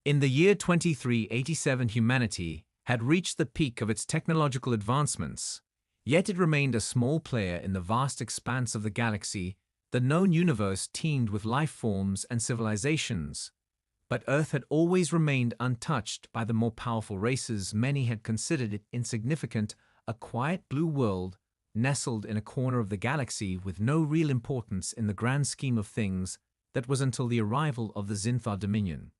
In the year 2387, humanity had reached the peak of its technological advancements, yet it remained a small player in the vast expanse of the galaxy. The known universe teemed with life forms and civilizations, but Earth had always remained untouched by the more powerful races. Many had considered it insignificant, a quiet blue world nestled in a corner of the galaxy with no real importance in the grand scheme of things. That was until the arrival of the Zinthar Dominion.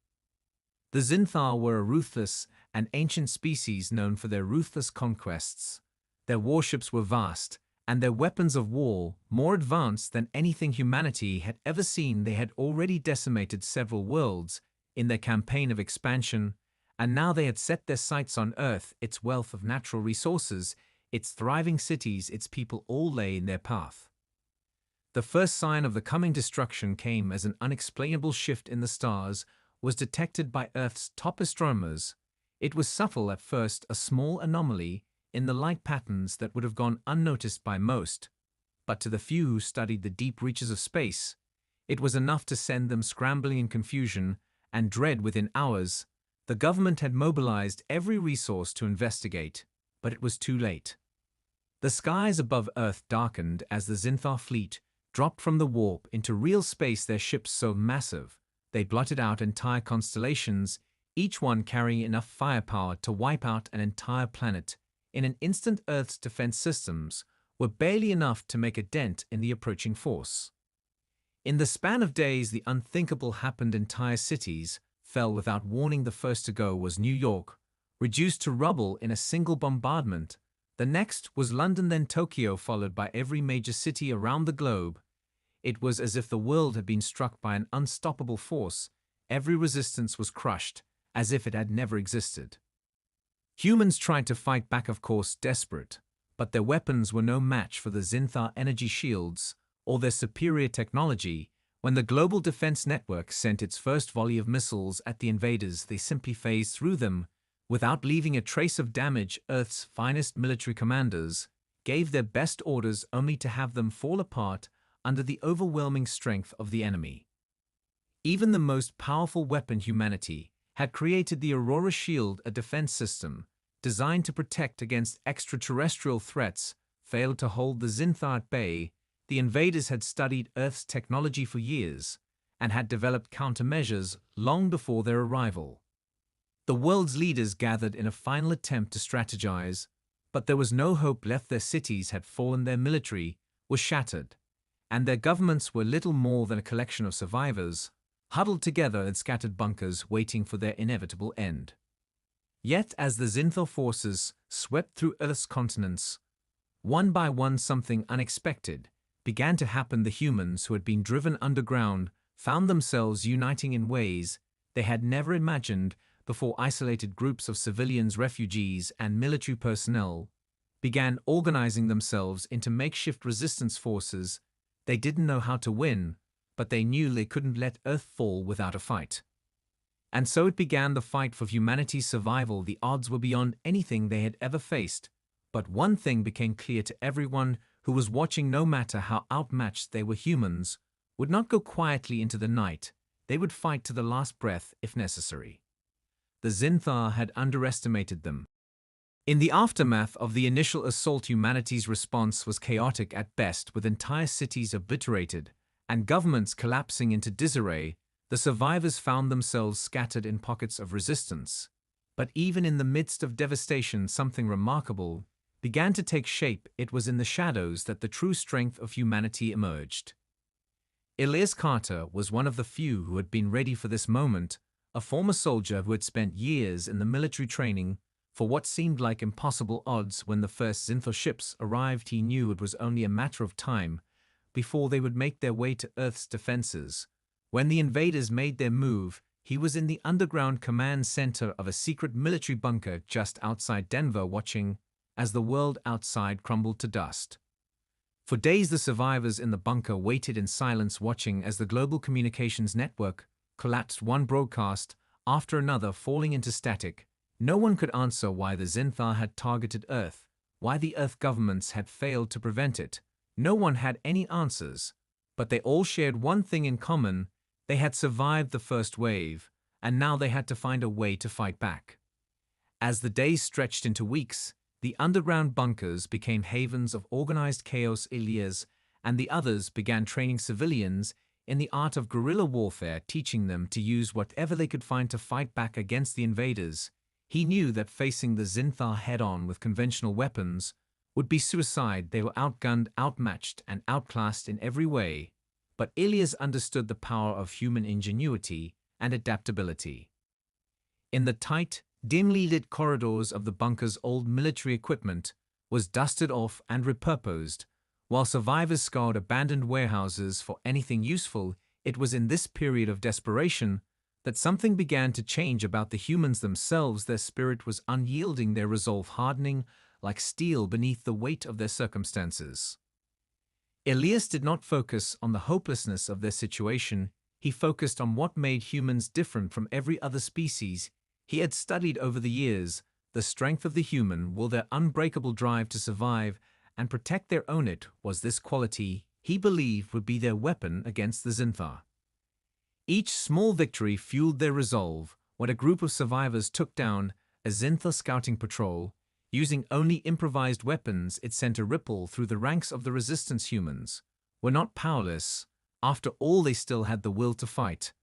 The Zinthar were a ruthless and ancient species known for their ruthless conquests. Their warships were vast, and their weapons of war more advanced than anything humanity had ever seen. They had already decimated several worlds in their campaign of expansion, and now they had set their sights on Earth. Its wealth of natural resources, its thriving cities, its people all lay in their path. The first sign of the coming destruction came as an unexplainable shift in the stars was detected by Earth's top astronomers. It was subtle at first, a small anomaly in the light patterns that would have gone unnoticed by most, but to the few who studied the deep reaches of space, it was enough to send them scrambling in confusion and dread. Within hours, the government had mobilized every resource to investigate, but it was too late. The skies above Earth darkened as the Zinthar fleet dropped from the warp into real space, their ships so massive they blotted out entire constellations, each one carrying enough firepower to wipe out an entire planet. In an instant, Earth's defense systems were barely enough to make a dent in the approaching force. In the span of days, the unthinkable happened. Entire cities fell without warning. The first to go was New York, reduced to rubble in a single bombardment. The next was London, then Tokyo, followed by every major city around the globe. It was as if the world had been struck by an unstoppable force. Every resistance was crushed, as if it had never existed. Humans tried to fight back, of course, desperate, but their weapons were no match for the Zinthar energy shields or their superior technology. When the global defense network sent its first volley of missiles at the invaders, they simply phased through them without leaving a trace of damage. Earth's finest military commanders gave their best orders only to have them fall apart under the overwhelming strength of the enemy. Even the most powerful weapon humanity had created, the Aurora Shield, a defense system designed to protect against extraterrestrial threats, failed to hold the Zinthar at bay. The invaders had studied Earth's technology for years and had developed countermeasures long before their arrival. The world's leaders gathered in a final attempt to strategize, but there was no hope left. Their cities had fallen, their military was shattered, and their governments were little more than a collection of survivors, huddled together in scattered bunkers waiting for their inevitable end. Yet as the Zinthar forces swept through Earth's continents, one by one something unexpected began to happen. The humans who had been driven underground found themselves uniting in ways they had never imagined before. Isolated groups of civilians, refugees, and military personnel began organizing themselves into makeshift resistance forces. They didn't know how to win, but they knew they couldn't let Earth fall without a fight. And so it began, the fight for humanity's survival. The odds were beyond anything they had ever faced, but one thing became clear to everyone who was watching: no matter how outmatched they were, humans would not go quietly into the night. They would fight to the last breath if necessary. The Zinthar had underestimated them. In the aftermath of the initial assault, humanity's response was chaotic at best, with entire cities obliterated and governments collapsing into disarray. The survivors found themselves scattered in pockets of resistance. But even in the midst of devastation, something remarkable began to take shape. It was in the shadows that the true strength of humanity emerged. Elias Carter was one of the few who had been ready for this moment, a former soldier who had spent years in the military training for what seemed like impossible odds. When the first Zinthar ships arrived, he knew it was only a matter of time before they would make their way to Earth's defenses. When the invaders made their move, he was in the underground command center of a secret military bunker just outside Denver, watching as the world outside crumbled to dust. For days, the survivors in the bunker waited in silence, watching as the global communications network collapsed, one broadcast after another falling into static. No one could answer why the Zinthar had targeted Earth, why the Earth governments had failed to prevent it. No one had any answers, but they all shared one thing in common: they had survived the first wave, and now they had to find a way to fight back. As the days stretched into weeks, the underground bunkers became havens of organized chaos. Elias and the others began training civilians in the art of guerrilla warfare, teaching them to use whatever they could find to fight back against the invaders. He knew that facing the Zinthar head-on with conventional weapons would be suicide. They were outgunned, outmatched, and outclassed in every way. But Elias understood the power of human ingenuity and adaptability. In the tight, dimly lit corridors of the bunker's old military equipment was dusted off and repurposed, while survivors scoured abandoned warehouses for anything useful. It was in this period of desperation that something began to change about the humans themselves. Their spirit was unyielding, their resolve hardening like steel beneath the weight of their circumstances. Elias did not focus on the hopelessness of their situation. He focused on what made humans different from every other species. He had studied over the years the strength of the human will, their unbreakable drive to survive and protect their own. It was this quality he believed would be their weapon against the Zinthar. Each small victory fueled their resolve. When a group of survivors took down a Zinthar scouting patrol, using only improvised weapons, it sent a ripple through the ranks of the resistance. Humans were not powerless. After all, they still had the will to fight,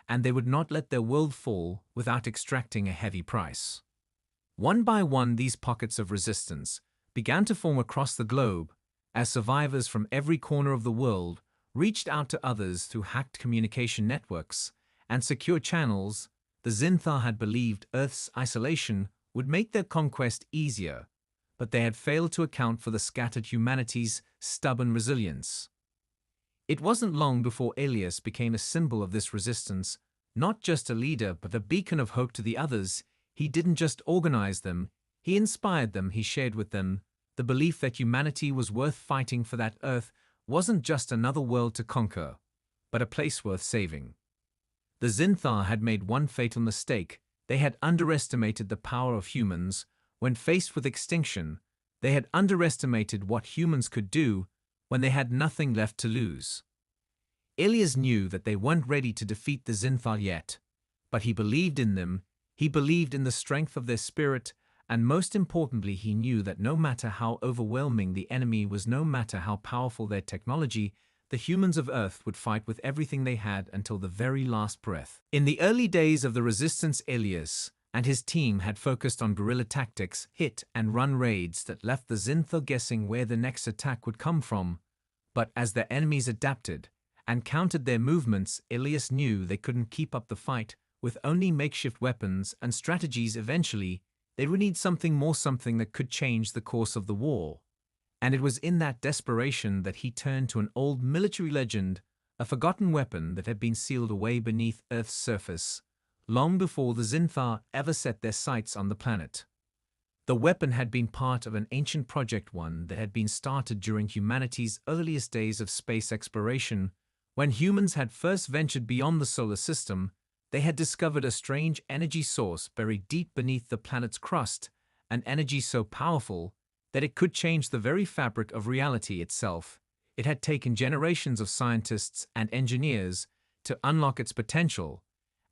and they would not let their world fall without extracting a heavy price. One by one, these pockets of resistance began to form across the globe as survivors from every corner of the world reached out to others through hacked communication networks and secure channels. The Zinthar had believed Earth's isolation would make their conquest easier, but they had failed to account for the scattered humanity's stubborn resilience. It wasn't long before Elias became a symbol of this resistance, not just a leader but a beacon of hope to the others. He didn't just organize them, he inspired them. He shared with them the belief that humanity was worth fighting for, that Earth wasn't just another world to conquer, but a place worth saving. The Zinthar had made one fatal mistake. They had underestimated the power of humans. When faced with extinction, they had underestimated what humans could do when they had nothing left to lose. Elias knew that they weren't ready to defeat the Zinthar yet, but he believed in them. He believed in the strength of their spirit, and most importantly, he knew that no matter how overwhelming the enemy was, no matter how powerful their technology, the humans of Earth would fight with everything they had until the very last breath. In the early days of the resistance, Elias and his team had focused on guerrilla tactics, hit-and-run raids that left the Zinthar guessing where the next attack would come from. But as their enemies adapted and countered their movements, Elias knew they couldn't keep up the fight with only makeshift weapons and strategies. Eventually, they would need something more, something that could change the course of the war. And it was in that desperation that he turned to an old military legend, a forgotten weapon that had been sealed away beneath Earth's surface, long before the Zinthar ever set their sights on the planet. The weapon had been part of an ancient project, one that had been started during humanity's earliest days of space exploration. When humans had first ventured beyond the solar system, they had discovered a strange energy source buried deep beneath the planet's crust, an energy so powerful that it could change the very fabric of reality itself. It had taken generations of scientists and engineers to unlock its potential,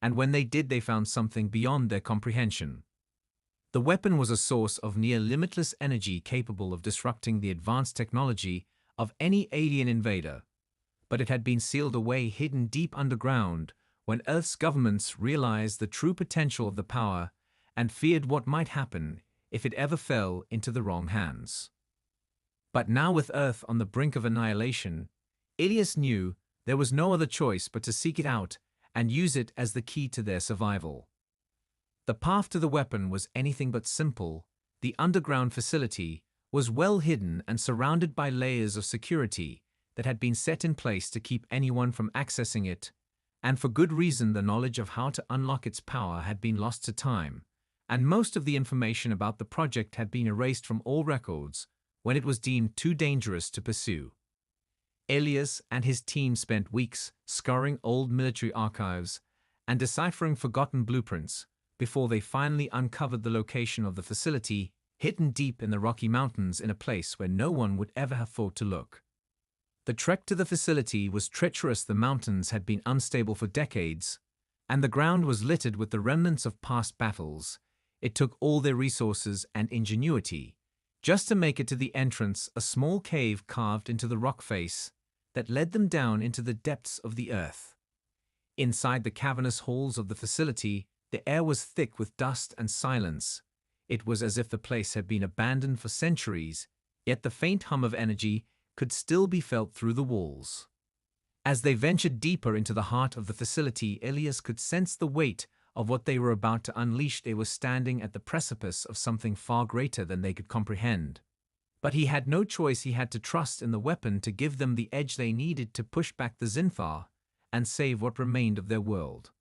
and when they did, they found something beyond their comprehension. The weapon was a source of near-limitless energy capable of disrupting the advanced technology of any alien invader. But it had been sealed away, hidden deep underground. When Earth's governments realized the true potential of the power and feared what might happen if it ever fell into the wrong hands. But now, with Earth on the brink of annihilation, Elias knew there was no other choice but to seek it out and use it as the key to their survival. The path to the weapon was anything but simple. The underground facility was well hidden and surrounded by layers of security that had been set in place to keep anyone from accessing it. And for good reason. The knowledge of how to unlock its power had been lost to time, and most of the information about the project had been erased from all records when it was deemed too dangerous to pursue. Elias and his team spent weeks scouring old military archives and deciphering forgotten blueprints before they finally uncovered the location of the facility, hidden deep in the Rocky Mountains in a place where no one would ever have thought to look. The trek to the facility was treacherous. The mountains had been unstable for decades, and the ground was littered with the remnants of past battles. It took all their resources and ingenuity just to make it to the entrance, a small cave carved into the rock face that led them down into the depths of the earth. Inside the cavernous halls of the facility, the air was thick with dust and silence. It was as if the place had been abandoned for centuries, yet the faint hum of energy could still be felt through the walls. As they ventured deeper into the heart of the facility, Elias could sense the weight of what they were about to unleash. They were standing at the precipice of something far greater than they could comprehend. But he had no choice. He had to trust in the weapon to give them the edge they needed to push back the Zinthar and save what remained of their world.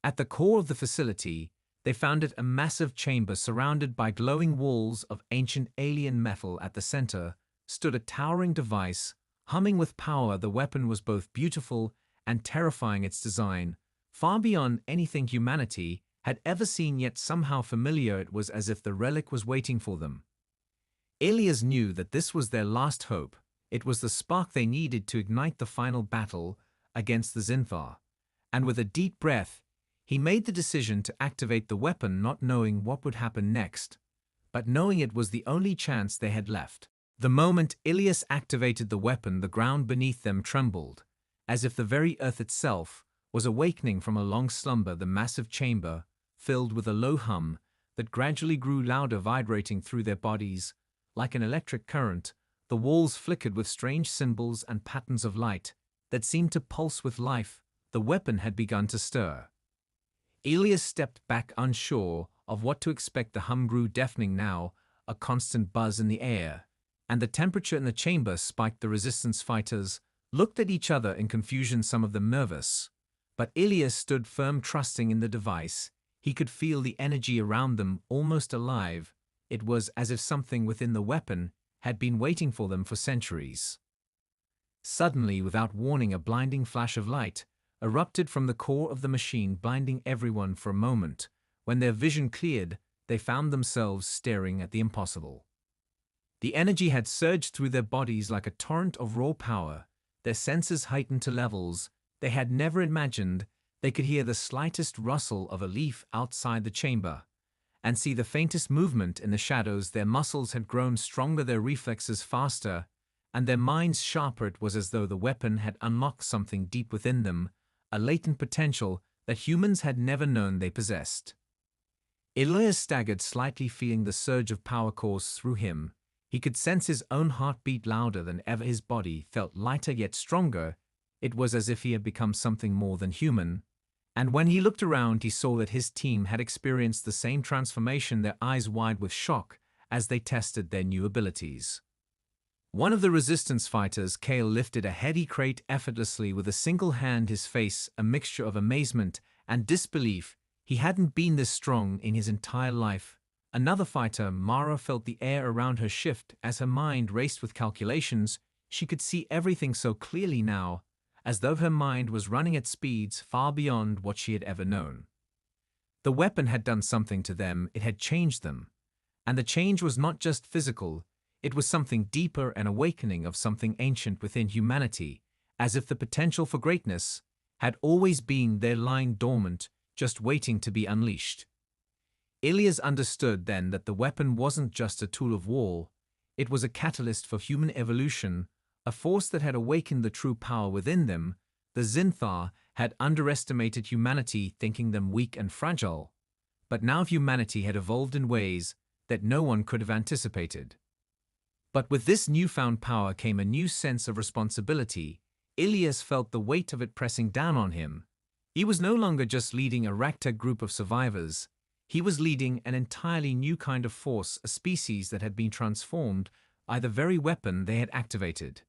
At the core of the facility, they found it a massive chamber surrounded by glowing walls of ancient alien metal. At the center stood a towering device, humming with power. The weapon was both beautiful and terrifying. Its design, far beyond anything humanity had ever seen, yet somehow familiar. It was as if the relic was waiting for them. Elias knew that this was their last hope. It was the spark they needed to ignite the final battle against the Zinthar. And with a deep breath, he made the decision to activate the weapon, not knowing what would happen next, but knowing it was the only chance they had left. The moment Elias activated the weapon, the ground beneath them trembled, as if the very earth itself was awakening from a long slumber. The massive chamber filled with a low hum that gradually grew louder, vibrating through their bodies like an electric current. The walls flickered with strange symbols and patterns of light that seemed to pulse with life. The weapon had begun to stir. Elias stepped back, unsure of what to expect. The hum grew deafening now, a constant buzz in the air, and the temperature in the chamber spiked. The resistance fighters looked at each other in confusion, some of them nervous. But Elias stood firm, trusting in the device. He could feel the energy around them, almost alive. It was as if something within the weapon had been waiting for them for centuries. Suddenly, without warning, a blinding flash of light erupted from the core of the machine, blinding everyone for a moment. When their vision cleared, they found themselves staring at the impossible. The energy had surged through their bodies like a torrent of raw power, their senses heightened to levels they had never imagined. They could hear the slightest rustle of a leaf outside the chamber, and see the faintest movement in the shadows. Their muscles had grown stronger, their reflexes faster, and their minds sharper. It was as though the weapon had unlocked something deep within them, a latent potential that humans had never known they possessed. Elias staggered slightly, feeling the surge of power course through him. He could sense his own heart beat louder than ever. His body felt lighter yet stronger. It was as if he had become something more than human. And when he looked around, he saw that his team had experienced the same transformation, their eyes wide with shock as they tested their new abilities. One of the resistance fighters, Kale, lifted a heavy crate effortlessly with a single hand, his face a mixture of amazement and disbelief. He hadn't been this strong in his entire life. Another fighter, Mara, felt the air around her shift as her mind raced with calculations. She could see everything so clearly now, as though her mind was running at speeds far beyond what she had ever known. The weapon had done something to them. It had changed them. And the change was not just physical. It was something deeper, an awakening of something ancient within humanity, as if the potential for greatness had always been there, lying dormant, just waiting to be unleashed. Elias understood then that the weapon wasn't just a tool of war. It was a catalyst for human evolution, a force that had awakened the true power within them. The Zinthar had underestimated humanity, thinking them weak and fragile. But now humanity had evolved in ways that no one could have anticipated. But with this newfound power came a new sense of responsibility. Elias felt the weight of it pressing down on him. He was no longer just leading a ragtag group of survivors. He was leading an entirely new kind of force, a species that had been transformed by the very weapon they had activated.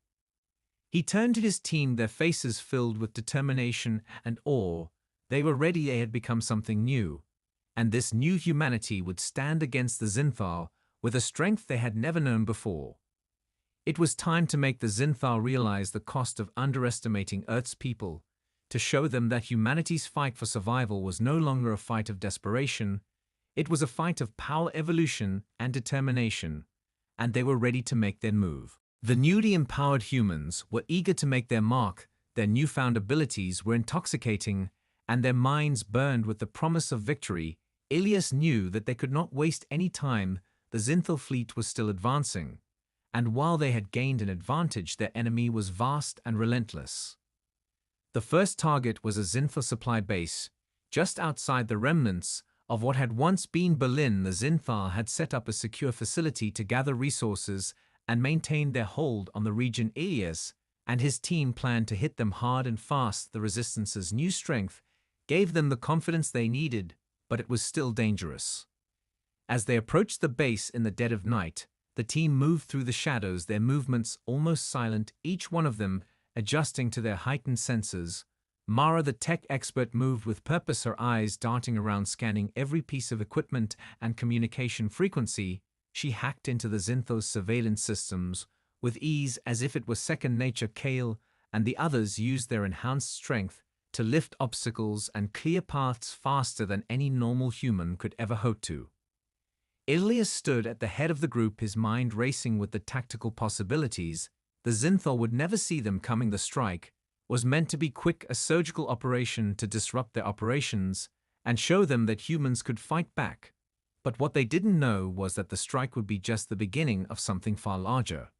He turned to his team, their faces filled with determination and awe. They were ready. They had become something new, and this new humanity would stand against the Zinthar with a strength they had never known before. It was time to make the Zinthar realize the cost of underestimating Earth's people, to show them that humanity's fight for survival was no longer a fight of desperation. It was a fight of power, evolution, and determination, and they were ready to make their move. The newly empowered humans were eager to make their mark. Their newfound abilities were intoxicating, and their minds burned with the promise of victory, Ilias knew that they could not waste any time. The Zinthal fleet was still advancing, and while they had gained an advantage, their enemy was vast and relentless. The first target was a Zinthal supply base, just outside the remnants of what had once been Berlin. The Zinthal had set up a secure facility to gather resources and maintain their hold on the region. Ilias and his team planned to hit them hard and fast. The resistance's new strength gave them the confidence they needed, but it was still dangerous. As they approached the base in the dead of night, the team moved through the shadows, their movements almost silent, each one of them adjusting to their heightened senses. Mara, the tech expert, moved with purpose, her eyes darting around, scanning every piece of equipment and communication frequency. She hacked into the Zinthos surveillance systems with ease, as if it was second nature. Kale and the others used their enhanced strength to lift obstacles and clear paths faster than any normal human could ever hope to. Ilias stood at the head of the group, his mind racing with the tactical possibilities. The Zinthal would never see them coming. The strike was meant to be quick, a surgical operation to disrupt their operations and show them that humans could fight back. But what they didn't know was that the strike would be just the beginning of something far larger.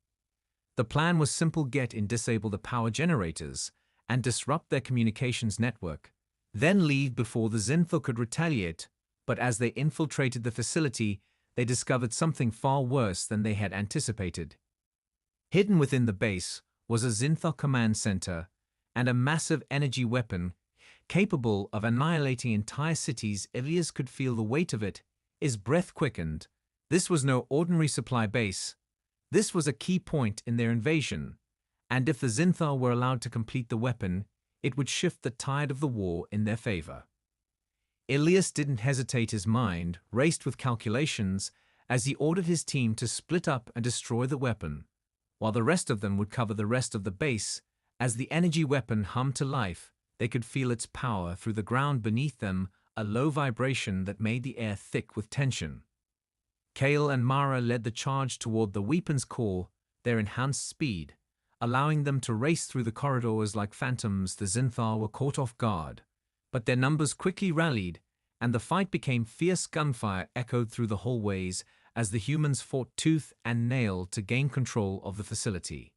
The plan was simple: get in, disable the power generators, and disrupt their communications network, then leave before the Zinthal could retaliate. But as they infiltrated the facility, they discovered something far worse than they had anticipated. Hidden within the base was a Zinthal command center and a massive energy weapon capable of annihilating entire cities. Ilias could feel the weight of it. His breath quickened. This was no ordinary supply base. This was a key point in their invasion, and if the Zinthal were allowed to complete the weapon, it would shift the tide of the war in their favor. Ilias didn't hesitate. His mind raced with calculations as he ordered his team to split up and destroy the weapon, while the rest of them would cover the rest of the base. As the energy weapon hummed to life, they could feel its power through the ground beneath them, a low vibration that made the air thick with tension. Kale and Mara led the charge toward the weapon's core, their enhanced speed allowing them to race through the corridors like phantoms. The Zinthal were caught off guard, but their numbers quickly rallied, and the fight became fierce. Gunfire echoed through the hallways as the humans fought tooth and nail to gain control of the facility.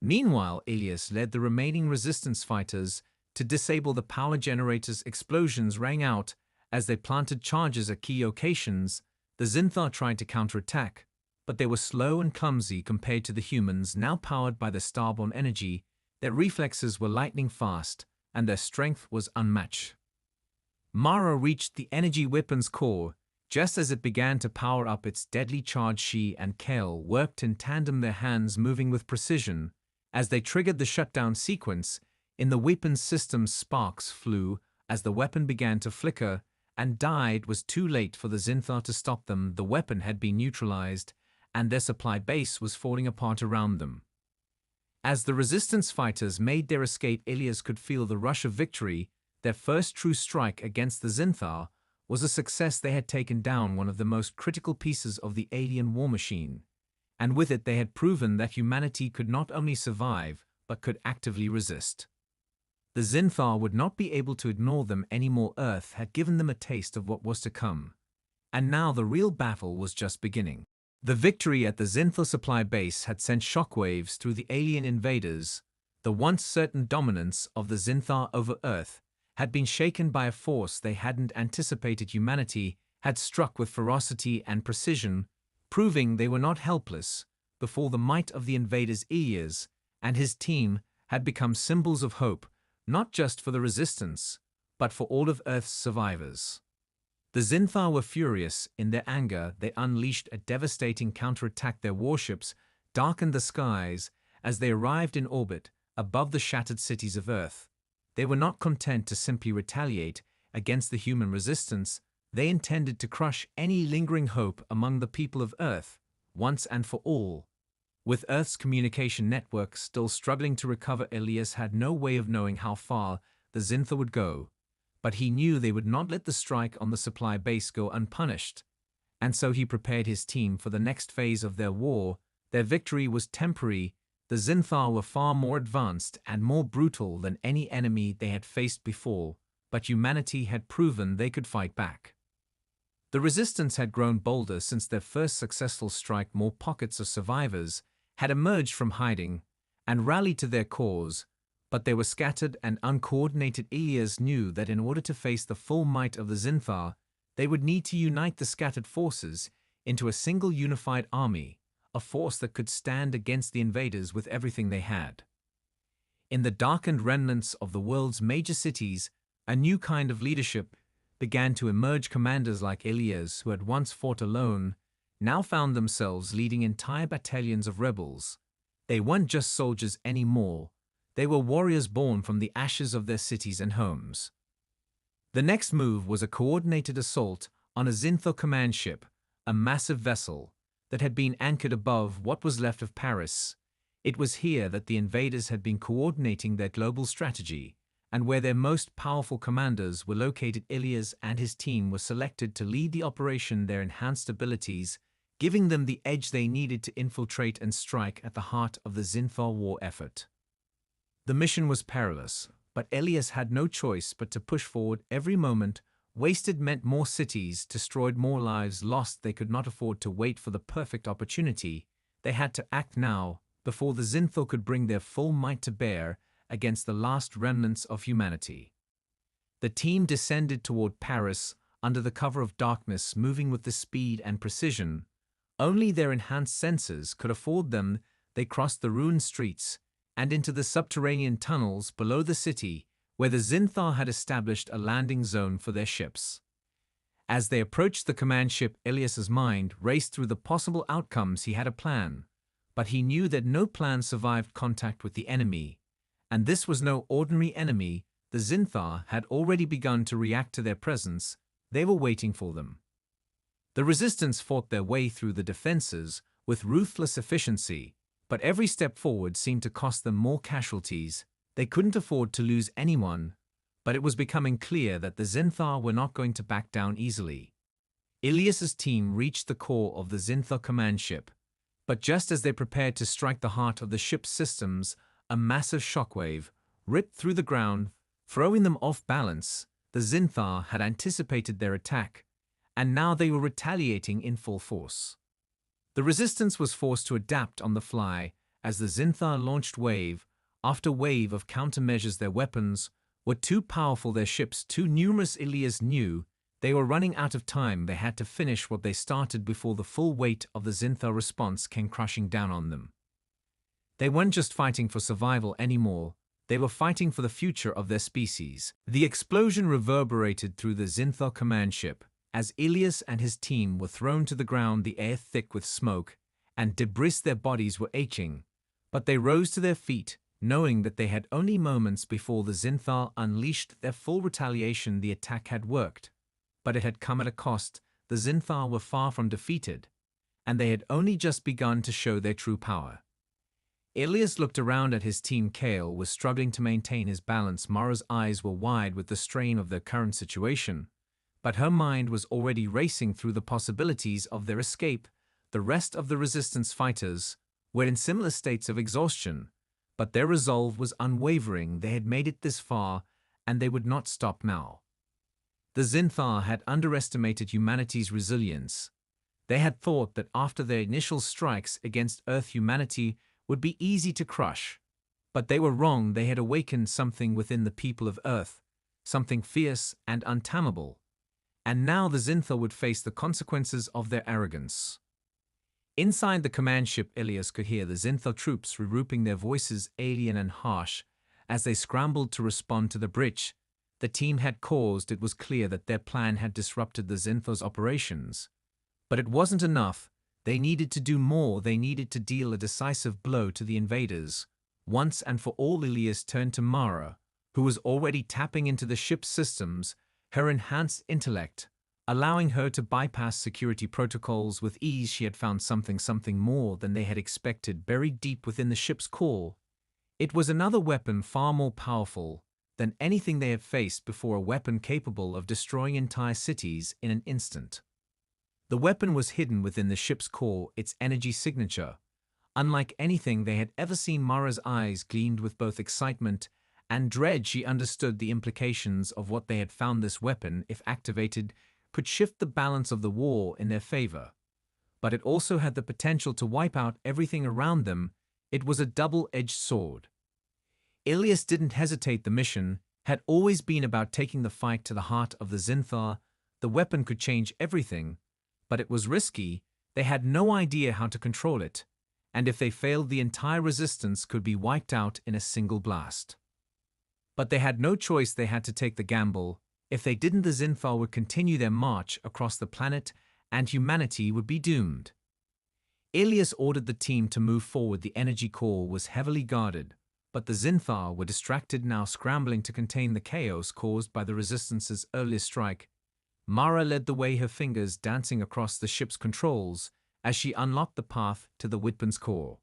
Meanwhile, Ilias led the remaining resistance fighters to disable the power generators. Explosions rang out as they planted charges at key locations. The Zinthal tried to counterattack, but they were slow and clumsy compared to the humans, now powered by the starborn energy. Their reflexes were lightning fast, and their strength was unmatched. Mara reached the energy weapon's core just as it began to power up its deadly charge. She and Kale worked in tandem, their hands moving with precision as they triggered the shutdown sequence. In the weapon's systems, sparks flew as the weapon began to flicker and die. It was too late for the Zinthal to stop them. The weapon had been neutralized, and their supply base was falling apart around them. As the resistance fighters made their escape, Ilias could feel the rush of victory. Their first true strike against the Zinthal was a success. They had taken down one of the most critical pieces of the alien war machine, and with it they had proven that humanity could not only survive, but could actively resist. The Zinthal would not be able to ignore them anymore. Earth had given them a taste of what was to come, and now the real battle was just beginning. The victory at the Zinthal supply base had sent shockwaves through the alien invaders. The once certain dominance of the Zinthal over Earth had been shaken by a force they hadn't anticipated. Humanity had struck with ferocity and precision, proving they were not helpless before the might of the invaders. Ilias and his team had become symbols of hope, not just for the resistance, but for all of Earth's survivors. The Zinthal were furious. In their anger, they unleashed a devastating counterattack. Their warships darkened the skies as they arrived in orbit above the shattered cities of Earth. They were not content to simply retaliate against the human resistance. They intended to crush any lingering hope among the people of Earth, once and for all. With Earth's communication network still struggling to recover, Ilias had no way of knowing how far the Zinthal would go. But he knew they would not let the strike on the supply base go unpunished, and so he prepared his team for the next phase of their war. Their victory was temporary. The Zinthal were far more advanced and more brutal than any enemy they had faced before, but humanity had proven they could fight back. The resistance had grown bolder since their first successful strike. More pockets of survivors had emerged from hiding and rallied to their cause, but they were scattered and uncoordinated. Ilias knew that in order to face the full might of the Zinthar, they would need to unite the scattered forces into a single unified army, a force that could stand against the invaders with everything they had. In the darkened remnants of the world's major cities, a new kind of leadership began to emerge. Commanders like Ilias, who had once fought alone, now found themselves leading entire battalions of rebels. They weren't just soldiers anymore. They were warriors born from the ashes of their cities and homes. The next move was a coordinated assault on a Zinthar command ship, a massive vessel that had been anchored above what was left of Paris. It was here that the invaders had been coordinating their global strategy, and where their most powerful commanders were located. Ilias and his team were selected to lead the operation. Their enhanced abilities giving them the edge they needed to infiltrate and strike at the heart of the Zinthar war effort. The mission was perilous, but Ilias had no choice but to push forward. Every moment wasted meant more cities destroyed, more lives lost. They could not afford to wait for the perfect opportunity. They had to act now, before the Zinthar could bring their full might to bear against the last remnants of humanity. The team descended toward Paris under the cover of darkness, moving with the speed and precision only their enhanced senses could afford them. They crossed the ruined streets and into the subterranean tunnels below the city, where the Zinthar had established a landing zone for their ships. As they approached the command ship, Ilias's mind raced through the possible outcomes. He had a plan, but he knew that no plan survived contact with the enemy. And this was no ordinary enemy. The Zinthar had already begun to react to their presence. They were waiting for them. The resistance fought their way through the defenses with ruthless efficiency, but every step forward seemed to cost them more casualties. They couldn't afford to lose anyone, but it was becoming clear that the Zinthar were not going to back down easily. Ilias's team reached the core of the Zinthar command ship, but just as they prepared to strike the heart of the ship's systems, a massive shockwave ripped through the ground, throwing them off balance. The Zinthar had anticipated their attack, and now they were retaliating in full force. The resistance was forced to adapt on the fly as the Zinthar launched wave after wave of countermeasures. Their weapons were too powerful, their ships too numerous. Ilias knew they were running out of time. They had to finish what they started before the full weight of the Zinthar response came crashing down on them. They weren't just fighting for survival anymore. They were fighting for the future of their species. The explosion reverberated through the Zinthar command ship. As Ilias and his team were thrown to the ground, the air thick with smoke and debris, their bodies were aching, but they rose to their feet, knowing that they had only moments before the Zinthar unleashed their full retaliation. The attack had worked, but it had come at a cost. The Zinthar were far from defeated, and they had only just begun to show their true power. Ilias looked around at his team. Kale was struggling to maintain his balance. Mara's eyes were wide with the strain of their current situation, but her mind was already racing through the possibilities of their escape. The rest of the resistance fighters were in similar states of exhaustion, but their resolve was unwavering. They had made it this far, and they would not stop now. The Zinthar had underestimated humanity's resilience. They had thought that after their initial strikes against Earth, humanity would be easy to crush. But they were wrong. They had awakened something within the people of Earth, something fierce and untamable. And now the Zinthar would face the consequences of their arrogance. Inside the command ship, Ilias could hear the Zinthar troops regrouping, their voices alien and harsh as they scrambled to respond to the breach the team had caused. It was clear that their plan had disrupted the Zinthar's operations. But it wasn't enough. They needed to do more. They needed to deal a decisive blow to the invaders. Once and for all, Ilias turned to Mara, who was already tapping into the ship's systems, her enhanced intellect, allowing her to bypass security protocols with ease. She had found something more than they had expected buried deep within the ship's core. It was another weapon far more powerful than anything they had faced before, a weapon capable of destroying entire cities in an instant. The weapon was hidden within the ship's core, its energy signature. Unlike anything they had ever seen, Mara's eyes gleamed with both excitement and dread she understood the implications of what they had found. This weapon, if activated, could shift the balance of the war in their favor. But it also had the potential to wipe out everything around them. It was a double-edged sword. Ilias didn't hesitate. The mission had always been about taking the fight to the heart of the Zinthar. The weapon could change everything, but it was risky. They had no idea how to control it, and if they failed, the entire resistance could be wiped out in a single blast. But they had no choice. They had to take the gamble. If they didn't, the Zinthar would continue their march across the planet, and humanity would be doomed. Ilias ordered the team to move forward. The energy core was heavily guarded, but the Zinthar were distracted now, scrambling to contain the chaos caused by the Resistance's earlier strike. Mara led the way, her fingers dancing across the ship's controls as she unlocked the path to the weapon's core.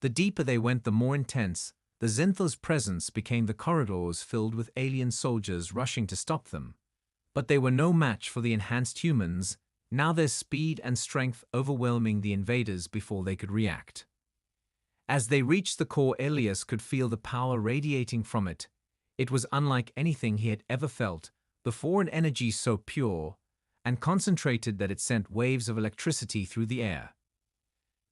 The deeper they went, the more intense the Zinthar's presence became. The corridors filled with alien soldiers rushing to stop them. But they were no match for the enhanced humans, now their speed and strength overwhelming the invaders before they could react. As they reached the core, Ilias could feel the power radiating from it. It was unlike anything he had ever felt before, an energy so pure and concentrated that it sent waves of electricity through the air.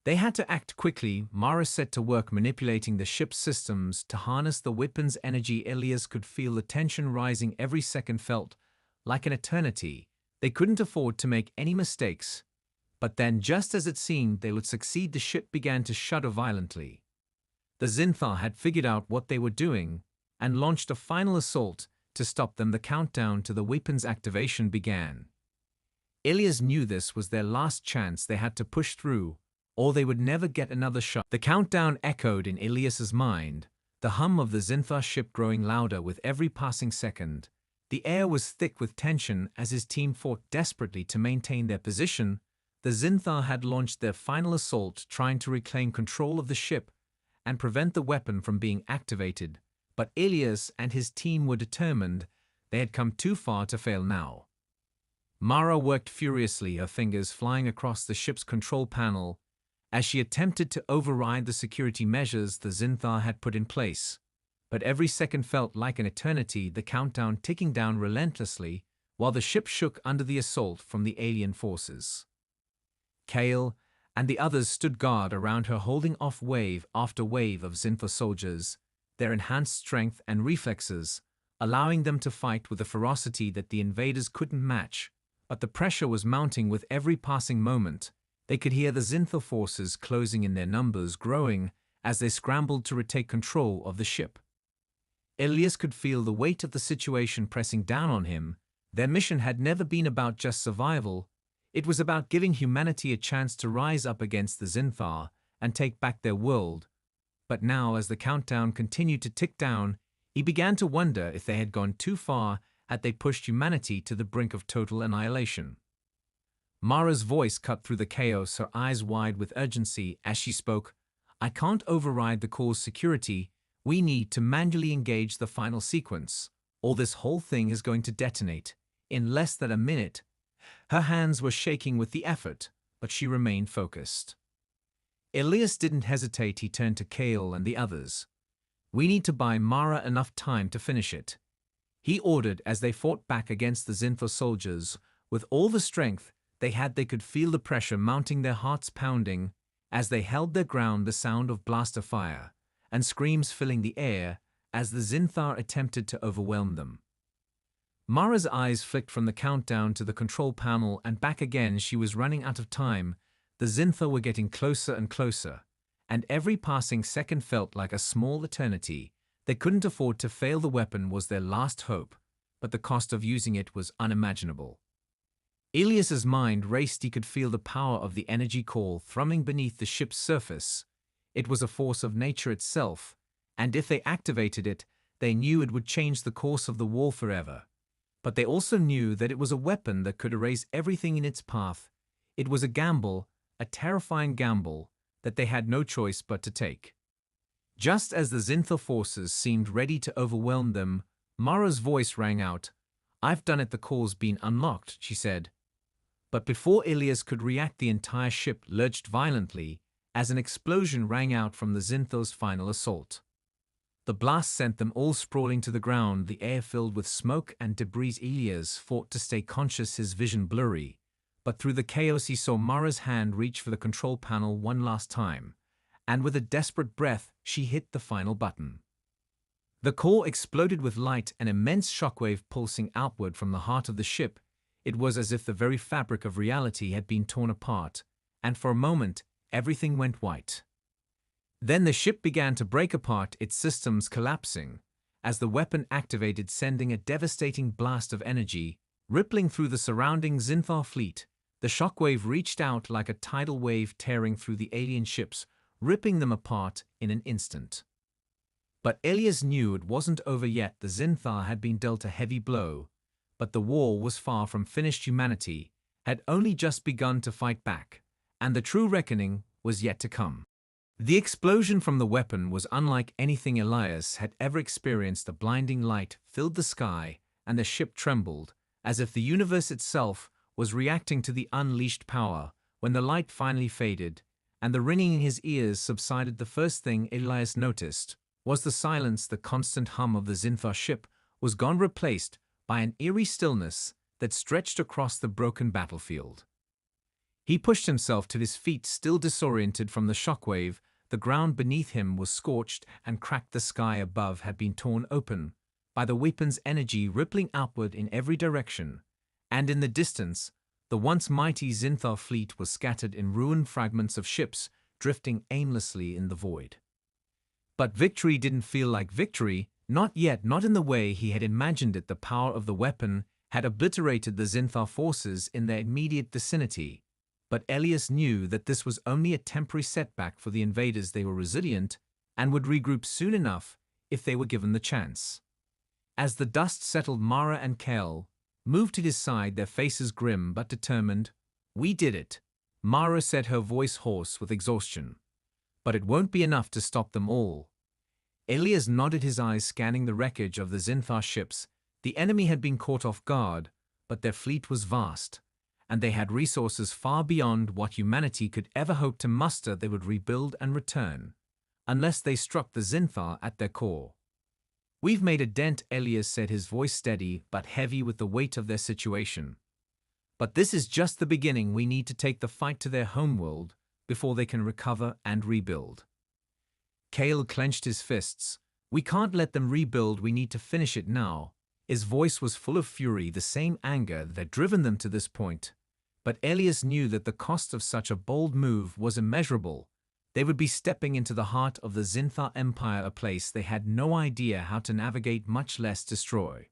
They had to act quickly. Mara set to work manipulating the ship's systems to harness the weapon's energy. Ilias could feel the tension rising. Every second felt like an eternity. They couldn't afford to make any mistakes. But then, just as it seemed they would succeed, the ship began to shudder violently. The Zinthar had figured out what they were doing and launched a final assault to stop them. The countdown to the weapon's activation began. Ilias knew this was their last chance. They had to push through, or they would never get another shot. The countdown echoed in Ilias's mind, the hum of the Zinthar ship growing louder with every passing second. The air was thick with tension as his team fought desperately to maintain their position. The Zinthar had launched their final assault, trying to reclaim control of the ship and prevent the weapon from being activated. But Ilias and his team were determined. They had come too far to fail now. Mara worked furiously, her fingers flying across the ship's control panel as she attempted to override the security measures the Zinthar had put in place. But every second felt like an eternity, the countdown ticking down relentlessly while the ship shook under the assault from the alien forces. Kale and the others stood guard around her, holding off wave after wave of Zinthar soldiers, their enhanced strength and reflexes allowing them to fight with a ferocity that the invaders couldn't match. But the pressure was mounting with every passing moment. They could hear the Zinthar forces closing in, their numbers growing as they scrambled to retake control of the ship. Ilias could feel the weight of the situation pressing down on him. Their mission had never been about just survival. It was about giving humanity a chance to rise up against the Zinthar and take back their world. But now, as the countdown continued to tick down, he began to wonder if they had gone too far. Had they pushed humanity to the brink of total annihilation? Mara's voice cut through the chaos, her eyes wide with urgency as she spoke. I can't override the core's security. We need to manually engage the final sequence, or this whole thing is going to detonate in less than a minute. Her hands were shaking with the effort, but she remained focused. Ilias didn't hesitate. He turned to Kale and the others. We need to buy Mara enough time to finish it, he ordered as they fought back against the Zinthar soldiers. With all the strength they had, they could feel the pressure mounting, their hearts pounding as they held their ground, the sound of blaster fire and screams filling the air as the Zinthar attempted to overwhelm them. Mara's eyes flicked from the countdown to the control panel and back again. She was running out of time. The Zinthar were getting closer and closer, and every passing second felt like a small eternity. They couldn't afford to fail. The weapon was their last hope, but the cost of using it was unimaginable. Ilias's mind raced. He could feel the power of the energy core thrumming beneath the ship's surface. It was a force of nature itself, and if they activated it, they knew it would change the course of the war forever. But they also knew that it was a weapon that could erase everything in its path. It was a gamble, a terrifying gamble, that they had no choice but to take. Just as the Zinthar forces seemed ready to overwhelm them, Mara's voice rang out. I've done it. The core's been unlocked, she said. But before Ilias could react, the entire ship lurched violently as an explosion rang out from the Zinthar's final assault. The blast sent them all sprawling to the ground, the air filled with smoke and debris. Elias fought to stay conscious, his vision blurry, but through the chaos he saw Mara's hand reach for the control panel one last time, and with a desperate breath she hit the final button. The core exploded with light, an immense shockwave pulsing outward from the heart of the ship. It was as if the very fabric of reality had been torn apart, and for a moment everything went white. Then the ship began to break apart, its systems collapsing, as the weapon activated, sending a devastating blast of energy rippling through the surrounding Zinthar fleet. The shockwave reached out like a tidal wave, tearing through the alien ships, ripping them apart in an instant. But Elias knew it wasn't over yet. The Zinthar had been dealt a heavy blow, but the war was far from finished. Humanity had only just begun to fight back, and the true reckoning was yet to come. The explosion from the weapon was unlike anything Elias had ever experienced. A blinding light filled the sky, and the ship trembled, as if the universe itself was reacting to the unleashed power. When the light finally faded, and the ringing in his ears subsided, the first thing Elias noticed was the silence. The constant hum of the Zinthar ship was gone, replaced by an eerie stillness that stretched across the broken battlefield. He pushed himself to his feet, still disoriented from the shockwave. The ground beneath him was scorched and cracked. The sky above had been torn open by the weapon's energy, rippling outward in every direction, and in the distance, the once mighty Zinthar fleet was scattered in ruined fragments of ships, drifting aimlessly in the void. But victory didn't feel like victory, not yet, not in the way he had imagined it. The power of the weapon had obliterated the Zinthar forces in their immediate vicinity. But Elias knew that this was only a temporary setback for the invaders. They were resilient and would regroup soon enough if they were given the chance. As the dust settled, Mara and Kel moved to his side, their faces grim but determined. "We did it," Mara said, her voice hoarse with exhaustion. "But it won't be enough to stop them all." Elias nodded, his eyes scanning the wreckage of the Zinthar ships. The enemy had been caught off guard, but their fleet was vast, and they had resources far beyond what humanity could ever hope to muster. They would rebuild and return, unless they struck the Zinthar at their core. "We've made a dent," Elias said, his voice steady but heavy with the weight of their situation. "But this is just the beginning. We need to take the fight to their homeworld before they can recover and rebuild." Cale clenched his fists. "We can't let them rebuild. We need to finish it now." His voice was full of fury, the same anger that had driven them to this point. But Elias knew that the cost of such a bold move was immeasurable. They would be stepping into the heart of the Zinthar Empire, a place they had no idea how to navigate, much less destroy.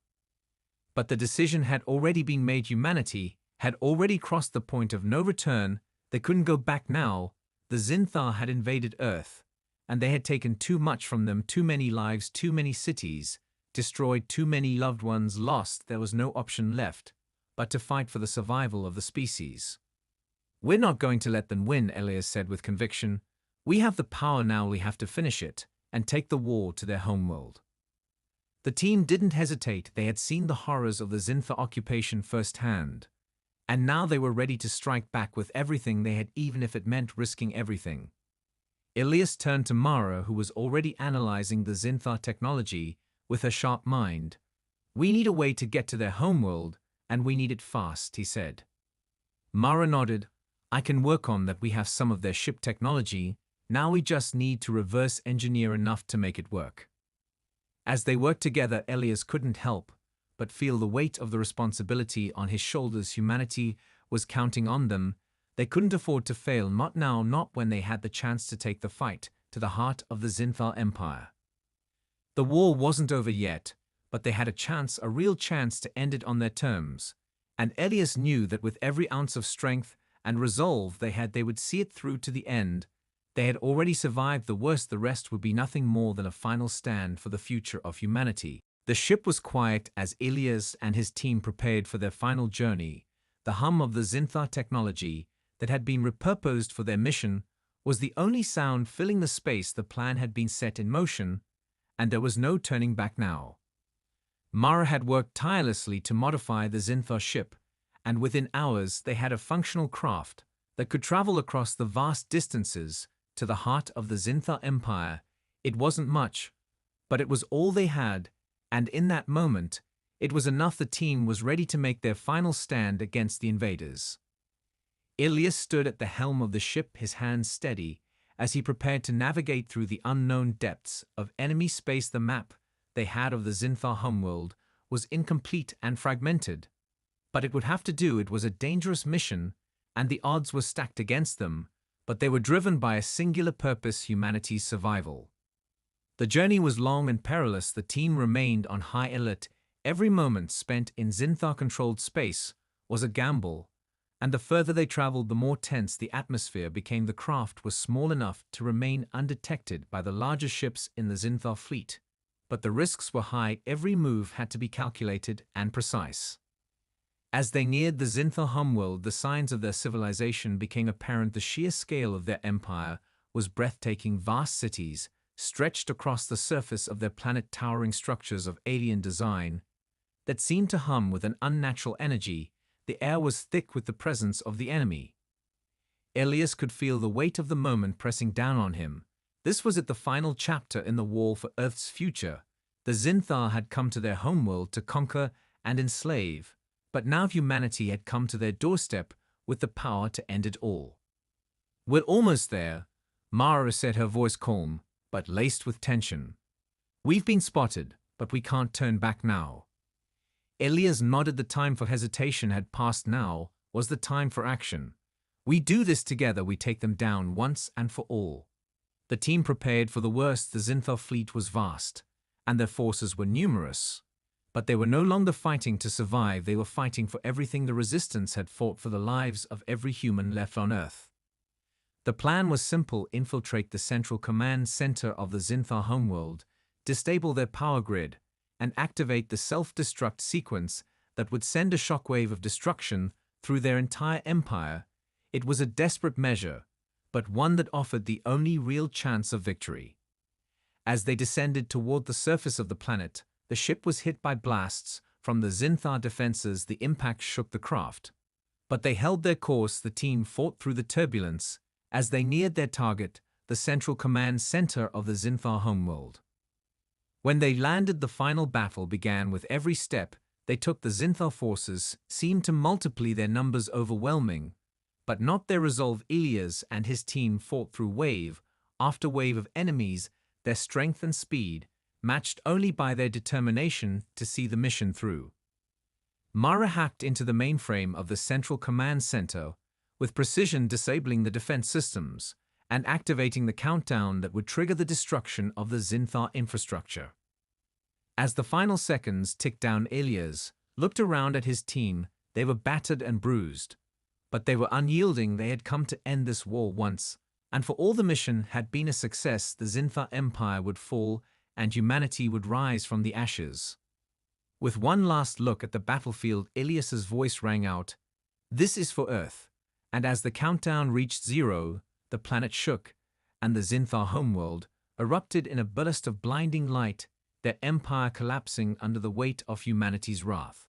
But the decision had already been made. Humanity had already crossed the point of no return. They couldn't go back now. The Zinthar had invaded Earth, and they had taken too much from them. Too many lives, too many cities destroyed, too many loved ones lost. There was no option left but to fight for the survival of the species. "We're not going to let them win," Elias said with conviction. "We have the power now. We have to finish it and take the war to their homeworld." The team didn't hesitate. They had seen the horrors of the Zinthar occupation firsthand, and now they were ready to strike back with everything they had, even if it meant risking everything. Elias turned to Mara, who was already analyzing the Zinthar technology with her sharp mind. "We need a way to get to their homeworld, and we need it fast," he said. Mara nodded. "I can work on that. We have some of their ship technology. Now we just need to reverse engineer enough to make it work." As they worked together, Elias couldn't help but feel the weight of the responsibility on his shoulders. Humanity was counting on them. They couldn't afford to fail, not now, not when they had the chance to take the fight to the heart of the Zinthar Empire. The war wasn't over yet, but they had a chance, a real chance, to end it on their terms. And Elias knew that with every ounce of strength and resolve they had, they would see it through to the end. They had already survived the worst. The rest would be nothing more than a final stand for the future of humanity. The ship was quiet as Elias and his team prepared for their final journey. The hum of the Zinthar technology that had been repurposed for their mission was the only sound filling the space. The plan had been set in motion, and there was no turning back now. Mara had worked tirelessly to modify the Zinthar ship, and within hours they had a functional craft that could travel across the vast distances to the heart of the Zinthar Empire. It wasn't much, But it was all they had, and in that moment, it was enough. The team was ready to make their final stand against the invaders. Ilias stood at the helm of the ship, his hands steady, as he prepared to navigate through the unknown depths of enemy space. The map they had of the Zinthar homeworld was incomplete and fragmented. But it would have to do. It was a dangerous mission, and the odds were stacked against them, but they were driven by a singular purpose: humanity's survival. The journey was long and perilous. The team remained on high alert. Every moment spent in Zinthar-controlled space was a gamble, and the further they traveled, the more tense the atmosphere became. The craft was small enough to remain undetected by the larger ships in the Zinthar fleet, but the risks were high. Every move had to be calculated and precise. As they neared the Zinthar homeworld, the signs of their civilization became apparent. The sheer scale of their empire was breathtaking. Vast cities stretched across the surface of their planet, towering structures of alien design that seemed to hum with an unnatural energy. The air was thick with the presence of the enemy. Ilias could feel the weight of the moment pressing down on him. This was it, the final chapter in the war for Earth's future. The Zinthar had come to their homeworld to conquer and enslave, but now humanity had come to their doorstep with the power to end it all. "We're almost there," Mara said, her voice calm, but laced with tension. "We've been spotted, but we can't turn back now." Ilias nodded. The time for hesitation had passed. Now was the time for action. "We do this together. We take them down once and for all." The team prepared for the worst. The Zinthar fleet was vast, and their forces were numerous. But they were no longer fighting to survive. They were fighting for everything. The resistance had fought for the lives of every human left on Earth. The plan was simple: infiltrate the central command center of the Zinthar homeworld, disable their power grid, and activate the self-destruct sequence that would send a shockwave of destruction through their entire empire. It was a desperate measure, but one that offered the only real chance of victory. As they descended toward the surface of the planet, the ship was hit by blasts from the Zinthar defenses. The impact shook the craft, but they held their course. The team fought through the turbulence as they neared their target, the central command center of the Zinthar homeworld. When they landed, the final battle began. With every step they took, the Zinthar forces seemed to multiply, their numbers overwhelming, but not their resolve. Ilias and his team fought through wave after wave of enemies, their strength and speed matched only by their determination to see the mission through. Mara hacked into the mainframe of the central command center with precision, disabling the defense systems and activating the countdown that would trigger the destruction of the Zinthar infrastructure. As the final seconds ticked down, Ilias looked around at his team. They were battered and bruised, but they were unyielding. They had come to end this war once and for all. The mission had been a success. The Zinthar empire would fall and humanity would rise from the ashes. With one last look at the battlefield, Ilias's voice rang out, "This is for Earth." And as the countdown reached 0, the planet shook, and the Zinthar homeworld erupted in a burst of blinding light, their empire collapsing under the weight of humanity's wrath.